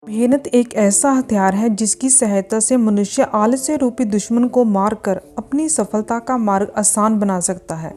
मेहनत एक ऐसा हथियार है जिसकी सहायता से मनुष्य आलस्य रूपी दुश्मन को मारकर अपनी सफलता का मार्ग आसान बना सकता है।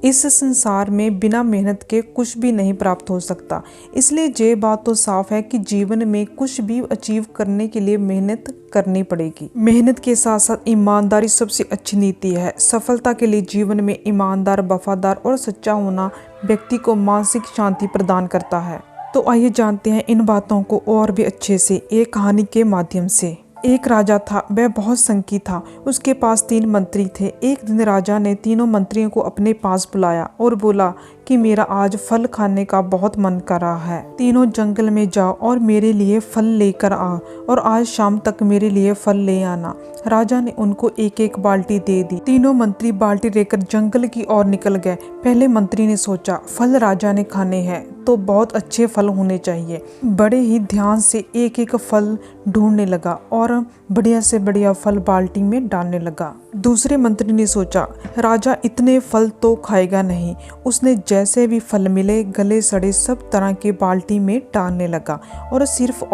इस संसार में बिना मेहनत के कुछ भी नहीं प्राप्त हो सकता। इसलिए ये बात तो साफ है कि जीवन में कुछ भी अचीव करने के लिए मेहनत करनी पड़ेगी। मेहनत के साथ साथ ईमानदारी सबसे अच्छी नीति है। सफलता के लिए जीवन में ईमानदार, वफादार और सच्चा होना व्यक्ति को मानसिक शांति प्रदान करता है। तो आइए जानते हैं इन बातों को और भी अच्छे से एक कहानी के माध्यम से। एक राजा था, वह बहुत संकी था। उसके पास 3 मंत्री थे। एक दिन राजा ने तीनों मंत्रियों को अपने पास बुलाया और बोला कि मेरा आज फल खाने का बहुत मन कर रहा है। तीनों जंगल में जाओ और मेरे लिए फल लेकर आ और आज शाम तक मेरे लिए फल ले आना। राजा ने उनको एक एक बाल्टी दे दी। तीनों मंत्री बाल्टी लेकर जंगल की ओर निकल गए। पहले मंत्री ने सोचा फल राजा ने खाने हैं तो बहुत अच्छे फल होने चाहिए। बड़े ही ध्यान से एक एक फल ढूंढने लगा और बढ़िया से बढ़िया फल बाल्टी में डालने लगा। दूसरे मंत्री ने सोचा राजा इतने फल तो खाएगा नहीं। उसने जैसे भी फल मिले गले सड़े सब तरह के बाल्टी में डालने लगा और सिर्फ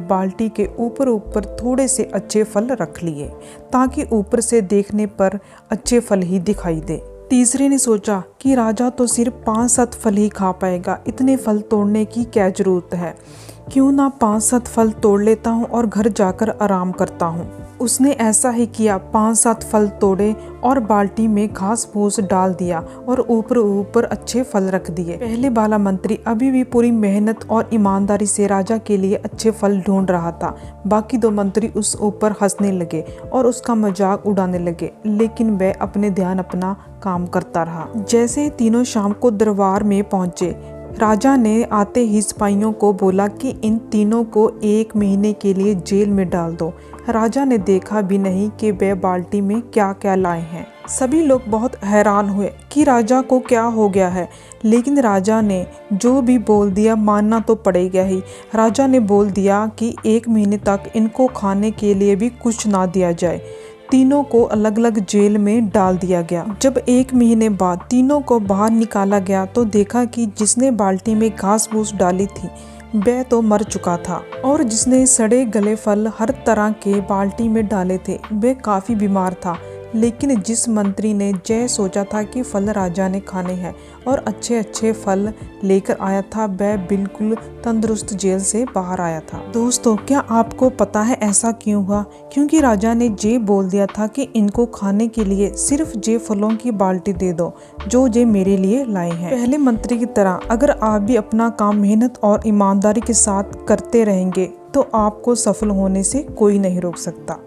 बाल्टी के ऊपर ऊपर थोड़े से अच्छे फल रख लिए ताकि ऊपर से देखने पर अच्छे फल ही दिखाई दे। तीसरे ने सोचा कि राजा तो सिर्फ 5-7 फल ही खा पाएगा, इतने फल तोड़ने की क्या जरूरत है, क्यों ना 5-7 फल तोड़ लेता हूँ और घर जाकर आराम करता हूँ। उसने ऐसा ही किया। 5-7 फल तोड़े और बाल्टी में घास फूस डाल दिया और ऊपर ऊपर अच्छे फल रख दिए। पहले वाला मंत्री अभी भी पूरी मेहनत और ईमानदारी से राजा के लिए अच्छे फल ढूंढ रहा था। बाकी 2 मंत्री उस ऊपर हंसने लगे और उसका मजाक उड़ाने लगे, लेकिन वह अपने ध्यान अपना काम करता रहा। जैसे तीनों शाम को दरबार में पहुंचे, राजा ने आते ही सिपाहियों को बोला कि इन तीनों को 1 महीने के लिए जेल में डाल दो। राजा ने देखा भी नहीं कि वे बाल्टी में क्या क्या लाए हैं। सभी लोग बहुत हैरान हुए कि राजा को क्या हो गया है, लेकिन राजा ने जो भी बोल दिया मानना तो पड़ेगा ही। राजा ने बोल दिया कि 1 महीने तक इनको खाने के लिए भी कुछ ना दिया जाए। तीनों को अलग अलग जेल में डाल दिया गया। जब 1 महीने बाद तीनों को बाहर निकाला गया तो देखा कि जिसने बाल्टी में घास फूस डाली थी वह तो मर चुका था और जिसने सड़े गले फल हर तरह के बाल्टी में डाले थे वह काफी बीमार था। लेकिन जिस मंत्री ने जय सोचा था कि फल राजा ने खाने हैं और अच्छे अच्छे फल लेकर आया था, वह बिल्कुल तंदुरुस्त जेल से बाहर आया था। दोस्तों, क्या आपको पता है ऐसा क्यों हुआ? क्योंकि राजा ने जे बोल दिया था कि इनको खाने के लिए सिर्फ जे फलों की बाल्टी दे दो जो जे मेरे लिए लाए हैं। पहले मंत्री की तरह अगर आप भी अपना काम मेहनत और ईमानदारी के साथ करते रहेंगे तो आपको सफल होने से कोई नहीं रोक सकता।